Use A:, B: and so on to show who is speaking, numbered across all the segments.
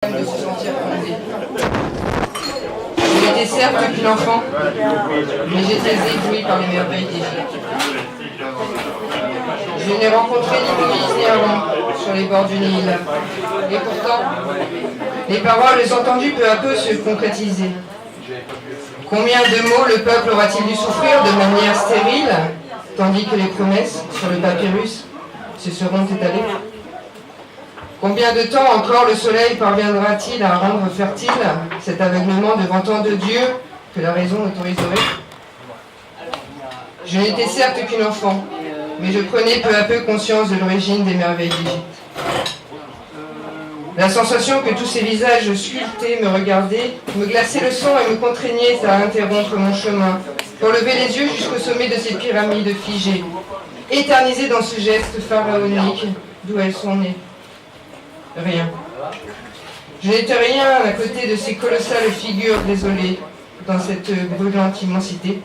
A: De se sentir fondé. Je n'étais certes qu'une enfant, mais j'étais éblouie par les merveilles d'Égypte. Je n'ai rencontré ni Moïse ni Aaron sur les bords du Nil. Et pourtant, les paroles entendues peu à peu se concrétisaient. Combien de mots le peuple aura-t-il dû souffrir de manière stérile, tandis que les promesses sur le papyrus se seront étalées? Combien de temps encore le soleil parviendra-t-il à rendre fertile cet aveuglement devant tant de dieux que la raison autoriserait? Je n'étais certes qu'une enfant, mais je prenais peu à peu conscience de l'origine des merveilles d'Égypte. La sensation que tous ces visages sculptés me regardaient me glaçait le sang et me contraignait à interrompre mon chemin pour lever les yeux jusqu'au sommet de ces pyramides figées, éternisées dans ce geste pharaonique d'où elles sont nées. Rien. Je n'étais rien à côté de ces colossales figures désolées dans cette brûlante immensité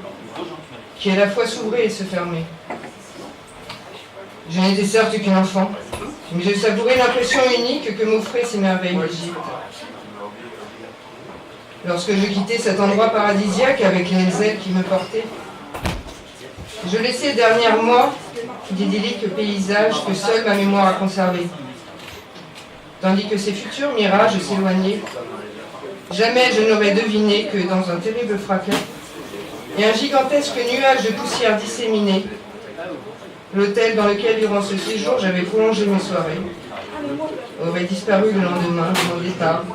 A: qui à la fois s'ouvrait et se fermait. Je n'étais certes qu'une enfant, mais je savourais l'impression unique que m'offraient ces merveilles d'Égypte. Lorsque je quittais cet endroit paradisiaque avec les ailes qui me portaient, je laissais derrière moi d'idylliques paysages que seule ma mémoire a conservés. Tandis que ces futurs mirages s'éloignaient, jamais je n'aurais deviné que dans un terrible fracas et un gigantesque nuage de poussière disséminée, l'hôtel dans lequel, durant ce séjour, j'avais prolongé mes soirées, aurait disparu le lendemain de mon départ,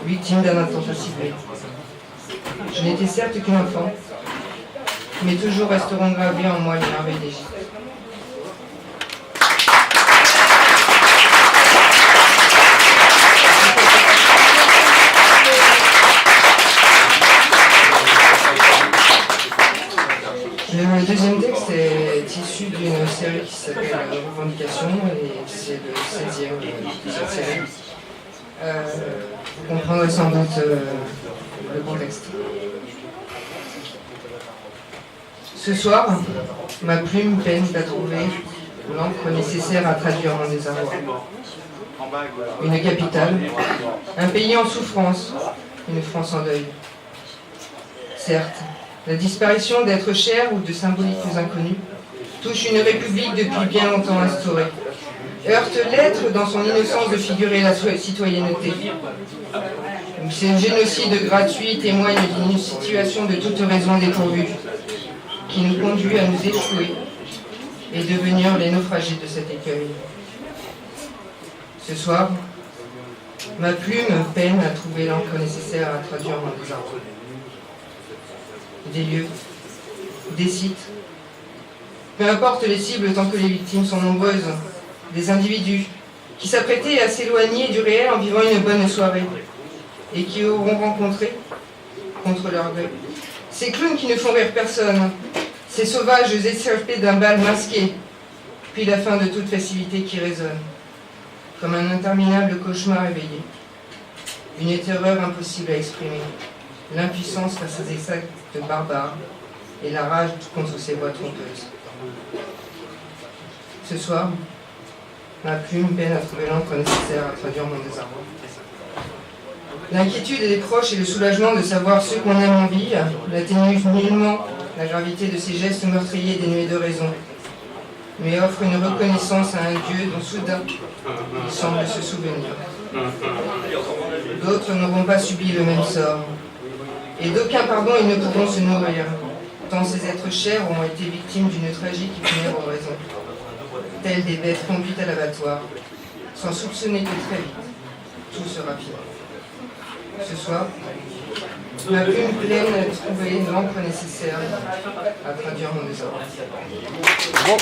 A: victime d'un attentat ciblé. Je n'étais certes qu'une enfant, mais toujours resteront gravées en moi les merveilles d'Égypte. Le deuxième texte est issu d'une série qui s'appelle Revendication et c'est le 16e de cette série. Vous comprendrez sans doute le contexte. Ce soir, ma plume peine à trouver l'encre nécessaire à traduire mon désarroi. Une capitale, un pays en souffrance, une France en deuil. Certes, la disparition d'êtres chers ou de symboliques inconnus touche une république depuis bien longtemps instaurée, heurte l'être dans son innocence de figurer la citoyenneté. Ce génocide gratuit témoigne d'une situation de toute raison dépourvue, qui nous conduit à nous échouer et devenir les naufragés de cet écueil. Ce soir, ma plume peine à trouver l'encre nécessaire à traduire mon désarroi. Des lieux, des sites, peu importe les cibles tant que les victimes sont nombreuses, des individus qui s'apprêtaient à s'éloigner du réel en vivant une bonne soirée et qui auront rencontré, contre leur gré, ces clowns qui ne font rire personne, ces sauvages échappés d'un bal masqué, puis la fin de toute facilité qui résonne, comme un interminable cauchemar éveillé, une terreur impossible à exprimer, l'impuissance face à des actes barbares et la rage contre ces voix trompeuses. Ce soir, ma plume peine à trouver l'encre nécessaire à traduire mon désarroi. L'inquiétude des proches et le soulagement de savoir ceux qu'on aime en vie n'atténuent nullement la gravité de ces gestes meurtriers dénués de raison, mais offrent une reconnaissance à un Dieu dont soudain il semble se souvenir. D'autres n'auront pas subi le même sort, et d'aucun pardon ils ne pourront se nourrir, tant ces êtres chers ont été victimes d'une tragique et funèbre raison, telles des bêtes conduites à l'abattoir, sans soupçonner que très vite, tout sera fini. Ce soir, ma plume pleine a trouvé l'encre nécessaire à traduire mon désordre. Bon.